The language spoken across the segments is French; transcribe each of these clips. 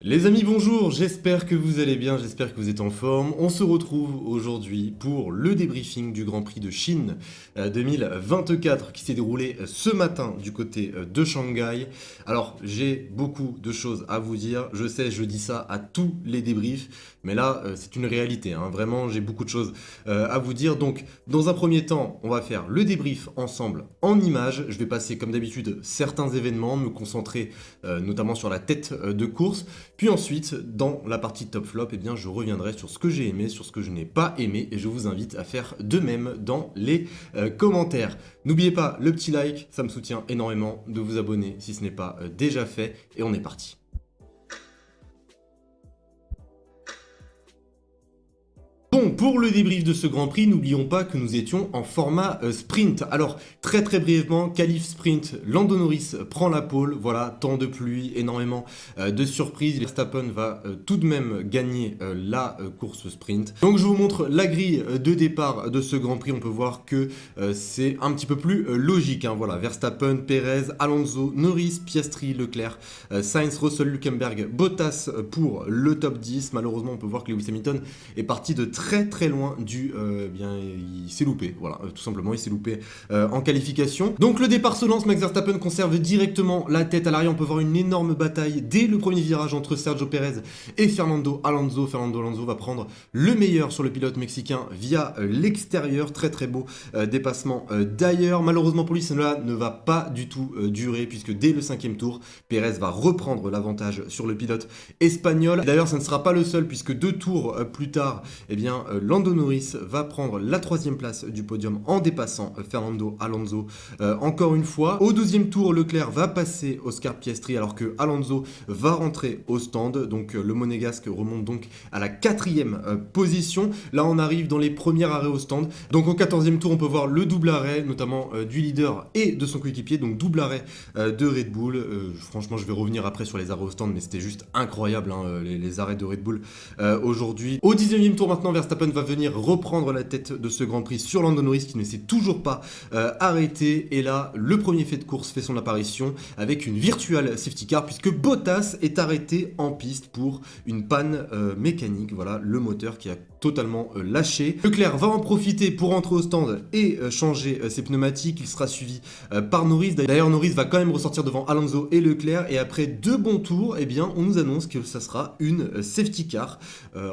Les amis, bonjour, j'espère que vous allez bien, j'espère que vous êtes en forme. On se retrouve aujourd'hui pour le débriefing du Grand Prix de Chine 2024 qui s'est déroulé ce matin du côté de Shanghai. Alors, j'ai beaucoup de choses à vous dire, je sais, je dis ça à tous les débriefs, mais là, c'est une réalité, hein. Vraiment, j'ai beaucoup de choses à vous dire. Donc, dans un premier temps, on va faire le débrief ensemble en images. Je vais passer, comme d'habitude, certains événements, me concentrer notamment sur la tête de course. Puis ensuite, dans la partie top flop, eh bien, je reviendrai sur ce que j'ai aimé, sur ce que je n'ai pas aimé, et je vous invite à faire de même dans les commentaires. N'oubliez pas le petit like, ça me soutient énormément, de vous abonner si ce n'est pas déjà fait, et on est parti. Bon, pour le débrief de ce Grand Prix, n'oublions pas que nous étions en format sprint. Alors, très brièvement, qualif sprint, Lando Norris prend la pole, voilà, temps de pluie, énormément de surprises. Verstappen va tout de même gagner la course sprint. Donc je vous montre la grille de départ de ce Grand Prix. On peut voir que c'est un petit peu plus logique, hein, voilà, Verstappen, Perez, Alonso, Norris, Piastri, Leclerc, Sainz, Russell, Hülkenberg, Bottas pour le top 10. Malheureusement, on peut voir que Lewis Hamilton est parti de très loin du bien il s'est loupé, voilà, tout simplement il s'est loupé en qualification. Donc le départ se lance, Max Verstappen conserve directement la tête à l'arrière. On peut voir une énorme bataille dès le premier virage entre Sergio Perez et Fernando Alonso. Fernando Alonso va prendre le meilleur sur le pilote mexicain via l'extérieur, très beau dépassement d'ailleurs. Malheureusement pour lui, cela ne va pas du tout durer puisque dès le 5e tour, Perez va reprendre l'avantage sur le pilote espagnol. D'ailleurs, ça ne sera pas le seul puisque 2 tours plus tard, eh bien, Lando Norris va prendre la 3e place du podium en dépassant Fernando Alonso encore une fois. Au 12e tour, Leclerc va passer Oscar Piastri alors que Alonso va rentrer au stand. Donc le monégasque remonte donc à la 4e position. Là, on arrive dans les premiers arrêts au stand. Donc au 14e tour, on peut voir le double arrêt, notamment du leader et de son coéquipier. Donc double arrêt de Red Bull. Franchement, je vais revenir après sur les arrêts au stand, mais c'était juste incroyable, hein, les arrêts de Red Bull aujourd'hui. Au 19e tour maintenant, Verstappen va venir reprendre la tête de ce Grand Prix sur Lando Norris qui ne s'est toujours pas arrêté. Et là, le premier fait de course fait son apparition avec une virtual safety car puisque Bottas est arrêté en piste pour une panne mécanique. Voilà, le moteur qui a totalement lâché. Leclerc va en profiter pour entrer au stand et changer ses pneumatiques. Il sera suivi par Norris. D'ailleurs, Norris va quand même ressortir devant Alonso et Leclerc. Et après 2 bons tours, eh bien, on nous annonce que ça sera une safety car.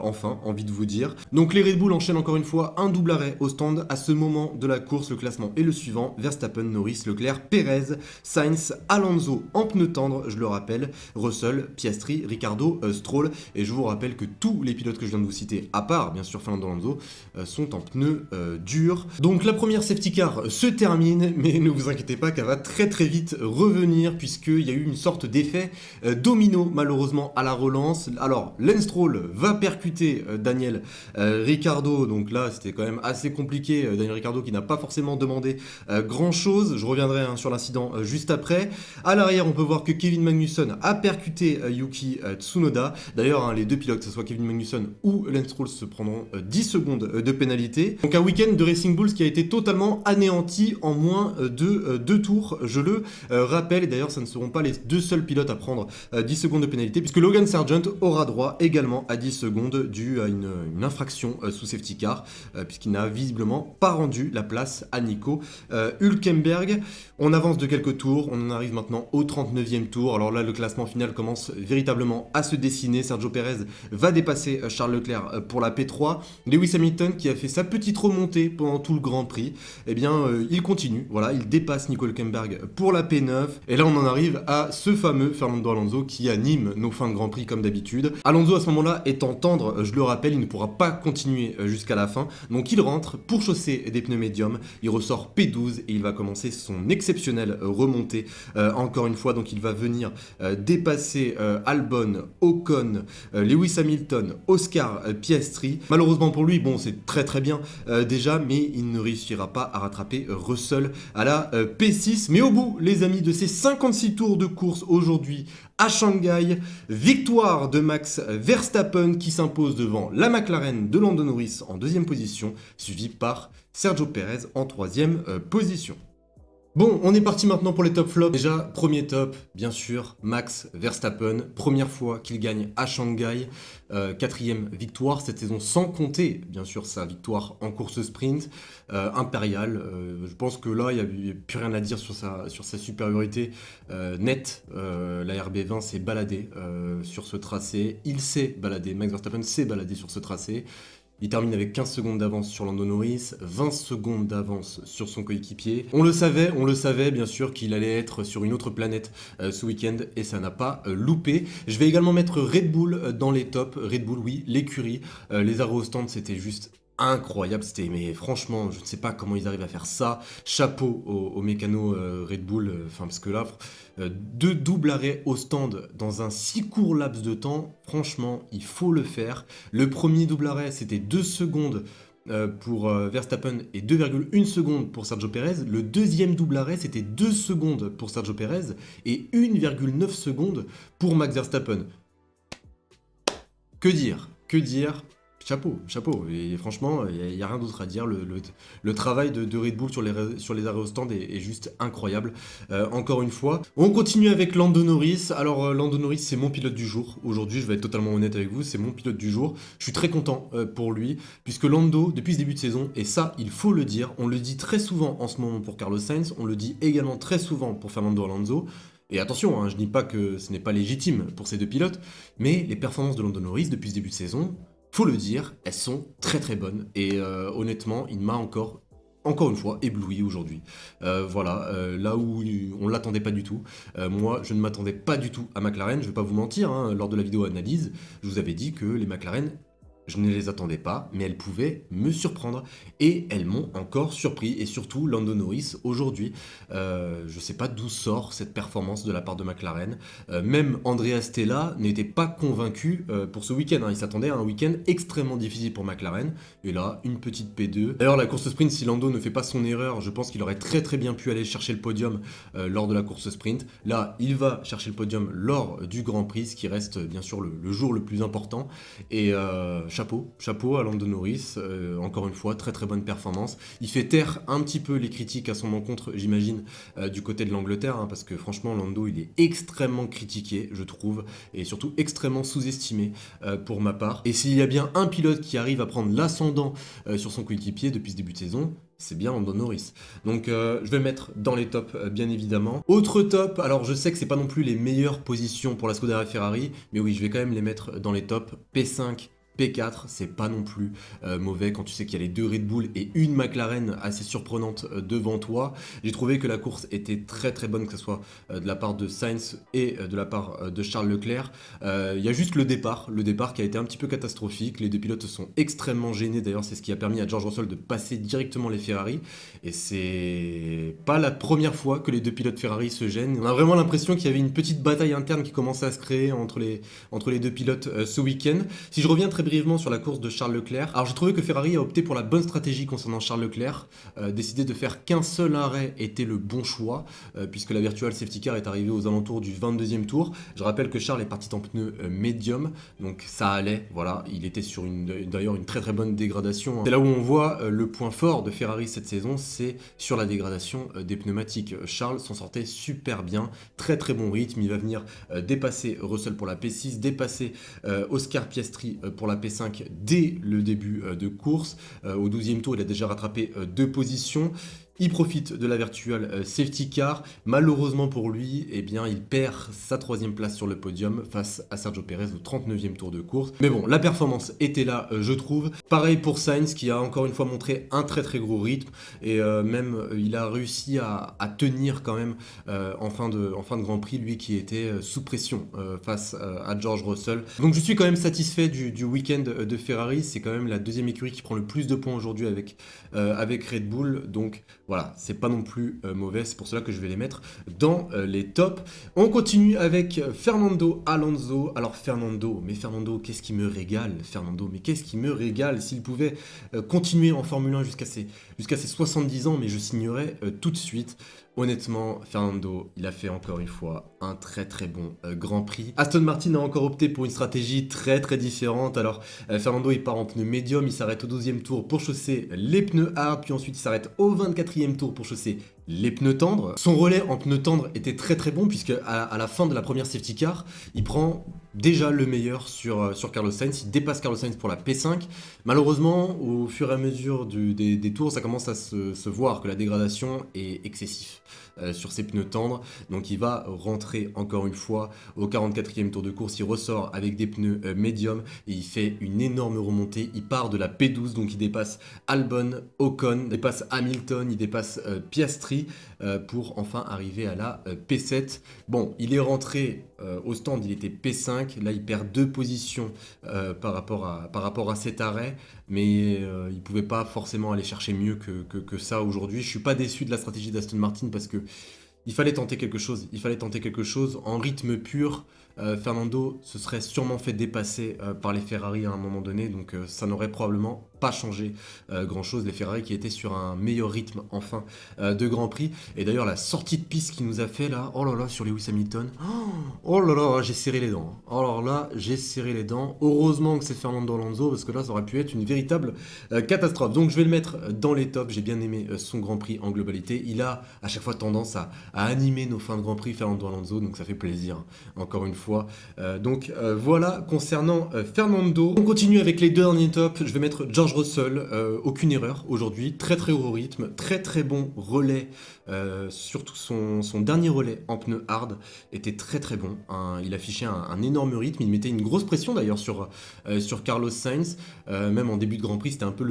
Enfin, envie de vous dire. Donc les Red Bull enchaînent encore une fois un double arrêt au stand. À ce moment de la course, le classement est le suivant: Verstappen, Norris, Leclerc, Perez, Sainz, Alonso en pneus tendres, je le rappelle, Russell, Piastri, Ricciardo, Stroll. Et je vous rappelle que tous les pilotes que je viens de vous citer, à part bien sûr Fernando Alonso, sont en pneus durs. Donc la première safety car se termine, mais ne vous inquiétez pas qu'elle va très vite revenir puisqu'il y a eu une sorte d'effet domino malheureusement à la relance. Alors Lance Stroll va percuter Daniel Ricciardo, donc là c'était quand même assez compliqué. Daniel Ricciardo qui n'a pas forcément demandé grand chose. Je reviendrai sur l'incident juste après. À l'arrière, on peut voir que Kevin Magnussen a percuté Yuki Tsunoda. D'ailleurs, les deux pilotes, que ce soit Kevin Magnussen ou Lance Stroll, se prendront 10 secondes de pénalité. Donc un week-end de Racing Bulls qui a été totalement anéanti en moins de 2 tours, je le rappelle. Et d'ailleurs, ça ne seront pas les 2 seuls pilotes à prendre 10 secondes de pénalité, puisque Logan Sargent aura droit également à 10 secondes dû à une infraction sous safety car, puisqu'il n'a visiblement pas rendu la place à Nico Hülkenberg. On avance de quelques tours, on en arrive maintenant au 39e tour. Alors là, le classement final commence véritablement à se dessiner. Sergio Perez va dépasser Charles Leclerc pour la P3. Lewis Hamilton, qui a fait sa petite remontée pendant tout le Grand Prix, eh bien, il continue. Voilà, il dépasse Nico Hülkenberg pour la P9. Et là, on en arrive à ce fameux Fernando Alonso qui anime nos fins de Grand Prix comme d'habitude. Alonso, à ce moment-là, étant tendre, je le rappelle, il ne pourra pas continuer jusqu'à la fin. Donc il rentre pour chausser des pneus médiums. Il ressort P12 et il va commencer son exceptionnelle remontée encore une fois. Donc il va venir dépasser Albon, Ocon, Lewis Hamilton, Oscar Piastri. Malheureusement pour lui, bon, c'est très bien déjà, mais il ne réussira pas à rattraper Russell à la P6. Mais au bout, les amis, de ces 56 tours de course aujourd'hui à Shanghai, victoire de Max Verstappen qui s'impose devant la McLaren de Lando Norris en 2e position, suivi par Sergio Perez en 3e position. Bon, on est parti maintenant pour les top flops. Déjà, premier top, bien sûr, Max Verstappen. Première fois qu'il gagne à Shanghai. Quatrième victoire cette saison, sans compter, bien sûr, sa victoire en course sprint. Impériale. Je pense que là, il n'y a plus rien à dire sur sa supériorité nette. La RB20 s'est baladée sur ce tracé. Il s'est baladé, Max Verstappen s'est baladé sur ce tracé. Il termine avec 15 secondes d'avance sur Lando Norris, 20 secondes d'avance sur son coéquipier. On le savait bien sûr qu'il allait être sur une autre planète ce week-end et ça n'a pas loupé. Je vais également mettre Red Bull dans les tops. Red Bull, oui, l'écurie. Les arrêts au stand, c'était juste incroyable. Mais franchement, je ne sais pas comment ils arrivent à faire ça. Chapeau aux mécanos Red Bull. Parce que là, deux doubles arrêts au stand dans un si court laps de temps, franchement, il faut le faire. Le premier double arrêt, c'était 2 secondes pour Verstappen et 2,1 secondes pour Sergio Perez. Le deuxième double arrêt, c'était 2 secondes pour Sergio Perez et 1,9 secondes pour Max Verstappen. Que dire? Que dire? Chapeau, chapeau. Et franchement, il n'y a rien d'autre à dire. Le travail de Red Bull sur les arrêts au stand est juste incroyable. Encore une fois. On continue avec Lando Norris. Alors, Lando Norris, c'est mon pilote du jour. Aujourd'hui, je vais être totalement honnête avec vous, c'est mon pilote du jour. Je suis très content pour lui, puisque Lando, depuis ce début de saison, et ça, il faut le dire, on le dit très souvent en ce moment pour Carlos Sainz, on le dit également très souvent pour Fernando Alonso. Et attention, hein, je ne dis pas que ce n'est pas légitime pour ces deux pilotes, mais les performances de Lando Norris depuis ce début de saison, faut le dire, elles sont très très bonnes. Et honnêtement, il m'a encore une fois, ébloui aujourd'hui. Voilà, là où on ne l'attendait pas du tout. Moi, je ne m'attendais pas du tout à McLaren, je ne vais pas vous mentir, hein, lors de la vidéo analyse, je vous avais dit que les McLaren, je ne les attendais pas, mais elles pouvaient me surprendre. Et elles m'ont encore surpris. Et surtout, Lando Norris, aujourd'hui, je ne sais pas d'où sort cette performance de la part de McLaren. Même Andrea Stella n'était pas convaincu pour ce week-end. Hein. Il s'attendait à un week-end extrêmement difficile pour McLaren. Et là, une petite P2. D'ailleurs, la course sprint, si Lando ne fait pas son erreur, je pense qu'il aurait très très bien pu aller chercher le podium lors de la course sprint. Là, il va chercher le podium lors du Grand Prix, ce qui reste bien sûr le jour le plus important. Et chapeau à Lando Norris, encore une fois, très très bonne performance. Il fait taire un petit peu les critiques à son encontre, j'imagine, du côté de l'Angleterre, hein, parce que franchement, Lando, il est extrêmement critiqué, je trouve, et surtout extrêmement sous-estimé pour ma part. Et s'il y a bien un pilote qui arrive à prendre l'ascendant sur son coéquipier depuis ce début de saison, c'est bien Lando Norris. Donc je vais le mettre dans les tops, bien évidemment. Autre top, alors je sais que c'est pas non plus les meilleures positions pour la Scuderia Ferrari, mais oui, je vais quand même les mettre dans les tops. P5, P4, c'est pas non plus mauvais quand tu sais qu'il y a les deux Red Bull et une McLaren assez surprenante devant toi. J'ai trouvé que la course était très très bonne, que ce soit de la part de Sainz et de la part de Charles Leclerc. Il y a juste le départ qui a été un petit peu catastrophique. Les deux pilotes sont extrêmement gênés, d'ailleurs c'est ce qui a permis à George Russell de passer directement les Ferrari. Et c'est pas la première fois que les deux pilotes Ferrari se gênent. On a vraiment l'impression qu'il y avait une petite bataille interne qui commençait à se créer entre les deux pilotes ce week-end. Si je reviens très brièvement sur la course de Charles Leclerc. Alors j'ai trouvé que Ferrari a opté pour la bonne stratégie concernant Charles Leclerc. Décider de faire qu'un seul arrêt était le bon choix, puisque la virtual safety car est arrivée aux alentours du 22e tour. Je rappelle que Charles est parti en pneu médium, donc ça allait, voilà, il était sur d'ailleurs une très très bonne dégradation. C'est là où on voit le point fort de Ferrari cette saison, c'est sur la dégradation des pneumatiques. Charles s'en sortait super bien, très très bon rythme, il va venir dépasser Russell pour la P6, dépasser Oscar Piastri pour la P5 dès le début de course. Au 12e tour, il a déjà rattrapé 2 positions. Il profite de la virtual safety car. Malheureusement pour lui, eh bien, il perd sa 3e place sur le podium face à Sergio Perez au 39e tour de course. Mais bon, la performance était là, je trouve. Pareil pour Sainz qui a encore une fois montré un très très gros rythme et même il a réussi à tenir quand même en fin de Grand Prix, lui qui était sous pression face à George Russell. Donc je suis quand même satisfait du week-end de Ferrari. C'est quand même la 2e écurie qui prend le plus de points aujourd'hui avec Red Bull. Donc voilà, c'est pas non plus mauvais, c'est pour cela que je vais les mettre dans les tops. On continue avec Fernando Alonso. Alors Fernando, qu'est-ce qui me régale, Fernando, mais qu'est-ce qui me régale. S'il pouvait continuer en Formule 1 jusqu'à ses 70 ans, mais je signerais tout de suite. Honnêtement, Fernando, il a fait encore une fois un très très bon Grand Prix. Aston Martin a encore opté pour une stratégie très très différente. Alors, Fernando, il part en pneu médium, il s'arrête au 12e tour pour chausser les pneus hard, puis ensuite il s'arrête au 24e tour pour chausser les pneus tendres. Son relais en pneus tendres était très très bon puisque à la fin de la première safety car, il prend déjà le meilleur sur Carlos Sainz, il dépasse Carlos Sainz pour la P5. Malheureusement, au fur et à mesure des tours, ça commence à se voir que la dégradation est excessive sur ses pneus tendres. Donc il va rentrer encore une fois au 44e tour de course, il ressort avec des pneus médium et il fait une énorme remontée. Il part de la P12, donc il dépasse Albon, Ocon, il dépasse Hamilton, il dépasse Piastri pour enfin arriver à la P7. Bon, il est rentré au stand, il était P5, là il perd 2 positions par rapport à cet arrêt, mais il pouvait pas forcément aller chercher mieux que ça aujourd'hui. Je suis pas déçu de la stratégie d'Aston Martin parce que il fallait tenter quelque chose, en rythme pur. Fernando se serait sûrement fait dépasser par les Ferrari à un moment donné, donc ça n'aurait probablement pas changé grand chose. Les Ferrari qui étaient sur un meilleur rythme enfin de Grand Prix. Et d'ailleurs la sortie de piste qu'il nous a fait là, oh là là, sur Lewis Hamilton, oh là là, j'ai serré les dents. Alors là, j'ai serré les dents. Heureusement que c'est Fernando Alonso parce que là ça aurait pu être une véritable catastrophe. Donc je vais le mettre dans les tops. J'ai bien aimé son Grand Prix en globalité. Il a à chaque fois tendance à animer nos fins de Grand Prix, Fernando Alonso, donc ça fait plaisir encore une fois. Voilà concernant Fernando. On continue avec les deux derniers tops. Je vais mettre George Russell, aucune erreur aujourd'hui, très très haut rythme, très très bon relais, surtout son dernier relais en pneu hard était très très bon, hein. Il affichait un énorme rythme, il mettait une grosse pression d'ailleurs sur Carlos Sainz, même en début de Grand Prix c'était un peu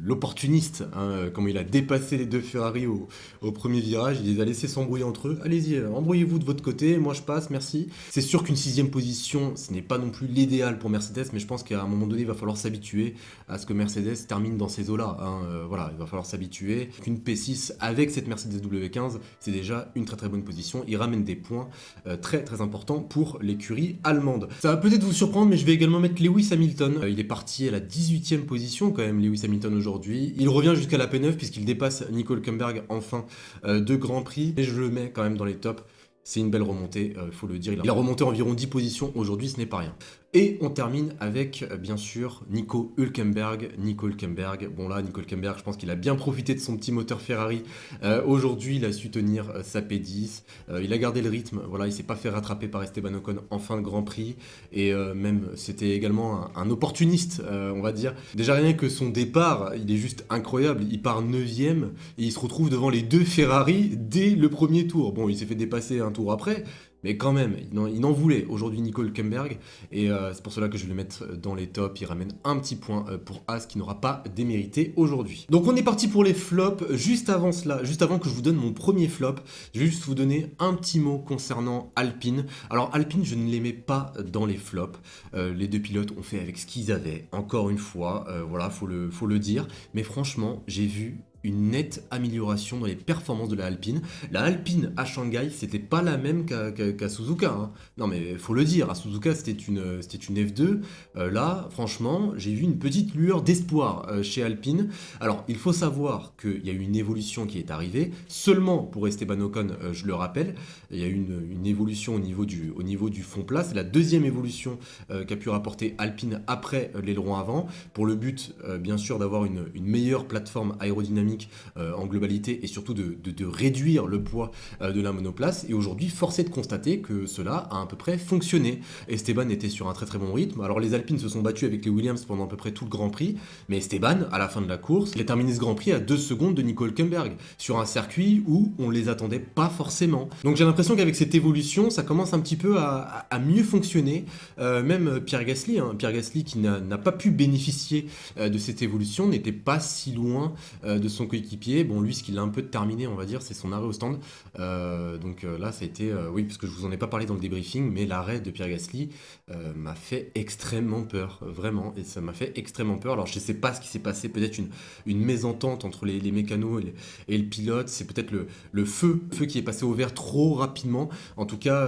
l'opportuniste, hein, comme il a dépassé les deux Ferrari au premier virage, il les a laissés s'embrouiller entre eux. Allez-y, embrouillez-vous de votre côté, moi je passe, merci. C'est sûr qu'une 6ème position, ce n'est pas non plus l'idéal pour Mercedes, mais je pense qu'à un moment donné, il va falloir s'habituer à ce que Mercedes termine dans ces eaux-là, hein. Voilà, il va falloir s'habituer. Qu'une P6 avec cette Mercedes W15, c'est déjà une très très bonne position. Il ramène des points très très importants pour l'écurie allemande. Ça va peut-être vous surprendre, mais je vais également mettre Lewis Hamilton. Il est parti à la 18ème position quand même, Lewis Hamilton aujourd'hui. Il revient jusqu'à la P9 puisqu'il dépasse Nico Hülkenberg en fin de Grand Prix. Et je le mets quand même dans les tops. C'est une belle remontée, faut le dire. Il a remonté environ 10 positions aujourd'hui, ce n'est pas rien. Et on termine avec, bien sûr, Nico Hülkenberg. Bon là, Nico Hülkenberg, je pense qu'il a bien profité de son petit moteur Ferrari. Aujourd'hui, il a su tenir sa P10. Il a gardé le rythme, voilà, il s'est pas fait rattraper par Esteban Ocon en fin de Grand Prix. Et même, c'était également un opportuniste, on va dire. Déjà rien que son départ, il est juste incroyable. Il part 9ème et il se retrouve devant les deux Ferrari dès le premier tour. Bon, il s'est fait dépasser un tour après, mais quand même, il en voulait aujourd'hui Nico Hülkenberg, et c'est pour cela que je vais le mettre dans les tops. Il ramène un petit point pour As qui n'aura pas démérité aujourd'hui. Donc on est parti pour les flops. Juste avant que je vous donne mon premier flop, je vais juste vous donner un petit mot concernant Alpine. Alors Alpine, je ne les mets pas dans les flops. Les deux pilotes ont fait avec ce qu'ils avaient, encore une fois, voilà, faut le dire. Mais franchement, j'ai vu une nette amélioration dans les performances de la Alpine. La Alpine à Shanghai, c'était pas la même qu'à Suzuka, hein. Non mais faut le dire, à Suzuka c'était une F2. Là, franchement, j'ai vu une petite lueur d'espoir chez Alpine. Alors, il faut savoir qu'il y a eu une évolution qui est arrivée, seulement pour Esteban Ocon, je le rappelle. Il y a eu une évolution au niveau du fond plat. C'est la deuxième évolution qu'a pu rapporter Alpine après l'aileron avant, pour le but, bien sûr, d'avoir une meilleure plateforme aérodynamique en globalité et surtout de réduire le poids de la monoplace. Et aujourd'hui, force est de constater que cela a à peu près fonctionné. Esteban était sur un très très bon rythme. Alors les Alpines se sont battus avec les Williams pendant à peu près tout le Grand Prix, mais Esteban, à la fin de la course, il a terminé ce Grand Prix à 2 secondes de Nico Hülkenberg, sur un circuit où on les attendait pas forcément. Donc j'ai l'impression qu'avec cette évolution, ça commence un petit peu à mieux fonctionner. Même Pierre Gasly, Pierre Gasly qui n'a pas pu bénéficier de cette évolution, n'était pas si loin de son coéquipier. Bon, lui, ce qu'il a un peu terminé, on va dire, c'est son arrêt au stand. Donc là, ça a été... oui, parce que je vous en ai pas parlé dans le débriefing, mais l'arrêt de Pierre Gasly m'a fait extrêmement peur, vraiment, et ça m'a fait extrêmement peur. Alors, je sais pas ce qui s'est passé, peut-être une mésentente entre les mécanos et le pilote, c'est peut-être le feu qui est passé au vert trop rapidement. En tout cas,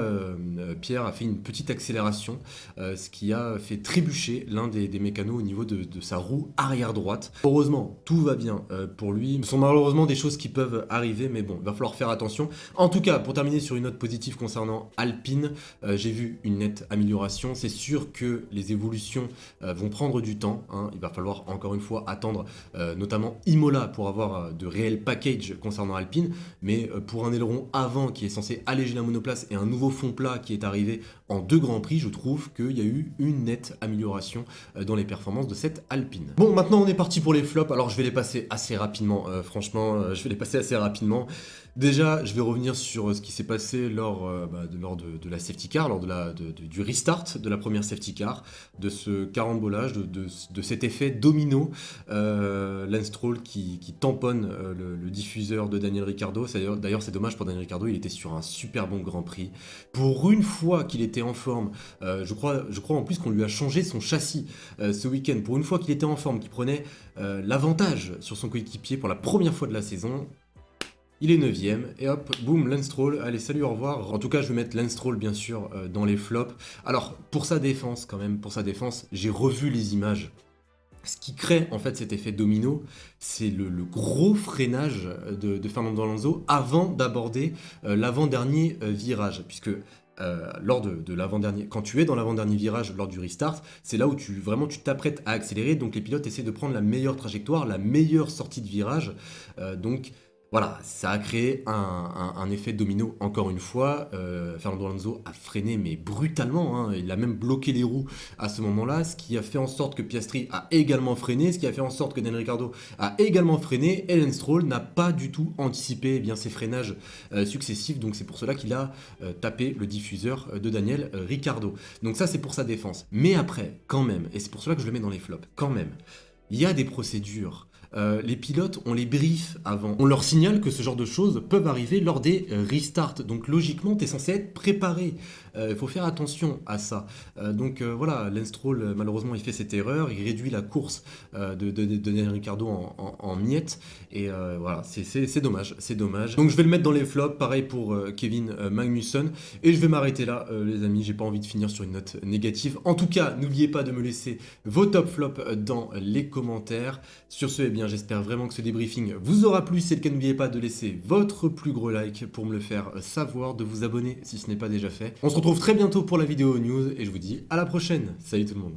Pierre a fait une petite accélération, ce qui a fait trébucher l'un des mécanos au niveau de sa roue arrière droite. Heureusement, tout va bien pour lui. lui. Ce sont malheureusement des choses qui peuvent arriver, mais bon, il va falloir faire attention. En tout cas, pour terminer sur une note positive concernant Alpine, j'ai vu une nette amélioration. C'est sûr que les évolutions vont prendre du temps, hein. Il va falloir encore une fois attendre notamment Imola pour avoir de réels packages concernant Alpine, mais pour un aileron avant qui est censé alléger la monoplace et un nouveau fond plat qui est arrivé en 2 grands prix, je trouve qu'il y a eu une nette amélioration dans les performances de cette Alpine. Bon, maintenant on est parti pour les flops, alors je vais les passer assez rapidement, franchement, je vais les passer assez rapidement. Déjà, je vais revenir sur ce qui s'est passé lors de la safety car, lors du restart de la première safety car, de ce carambolage, de cet effet domino. Lance Stroll qui tamponne le diffuseur de Daniel Ricciardo. D'ailleurs, c'est dommage pour Daniel Ricciardo, il était sur un super bon Grand Prix. Pour une fois qu'il était en forme, je crois en plus qu'on lui a changé son châssis ce week-end. Pour une fois qu'il était en forme, qu'il prenait l'avantage sur son coéquipier pour la première fois de la saison. Il est 9ème, et hop, boum, Lance Stroll, allez, salut, au revoir. En tout cas, je vais mettre Lance Stroll, bien sûr, dans les flops. Alors, pour sa défense, quand même, j'ai revu les images. Ce qui crée, en fait, cet effet domino, c'est le gros freinage de Fernando Alonso avant d'aborder l'avant-dernier virage, puisque... lors de l'avant-dernier, quand tu es dans l'avant-dernier virage lors du restart, c'est là où tu t'apprêtes à accélérer, donc les pilotes essaient de prendre la meilleure trajectoire, la meilleure sortie de virage, donc voilà, ça a créé un effet domino encore une fois. Fernando Alonso a freiné mais brutalement, hein. Il a même bloqué les roues à ce moment-là, ce qui a fait en sorte que Piastri a également freiné, ce qui a fait en sorte que Daniel Ricciardo a également freiné, et Lance Stroll n'a pas du tout anticipé ces freinages successifs, donc c'est pour cela qu'il a tapé le diffuseur de Daniel Ricciardo. Donc ça c'est pour sa défense. Mais après, quand même, et c'est pour cela que je le mets dans les flops, quand même, il y a des procédures. Les pilotes, on les brief avant. On leur signale que ce genre de choses peuvent arriver lors des restarts. Donc logiquement, tu es censé être préparé. Il faut faire attention à ça. Voilà, Lance Stroll, malheureusement, il fait cette erreur. Il réduit la course de Daniel Ricciardo en miettes. Et voilà, c'est dommage. C'est dommage. Donc je vais le mettre dans les flops. Pareil pour Kevin Magnussen. Et je vais m'arrêter là, les amis. J'ai pas envie de finir sur une note négative. En tout cas, n'oubliez pas de me laisser vos top flops dans les commentaires. Sur ce, eh bien, j'espère vraiment que ce débriefing vous aura plu. Si c'est le cas, n'oubliez pas de laisser votre plus gros like pour me le faire savoir, de vous abonner si ce n'est pas déjà fait. On se retrouve très bientôt pour la vidéo news et je vous dis à la prochaine. Salut tout le monde.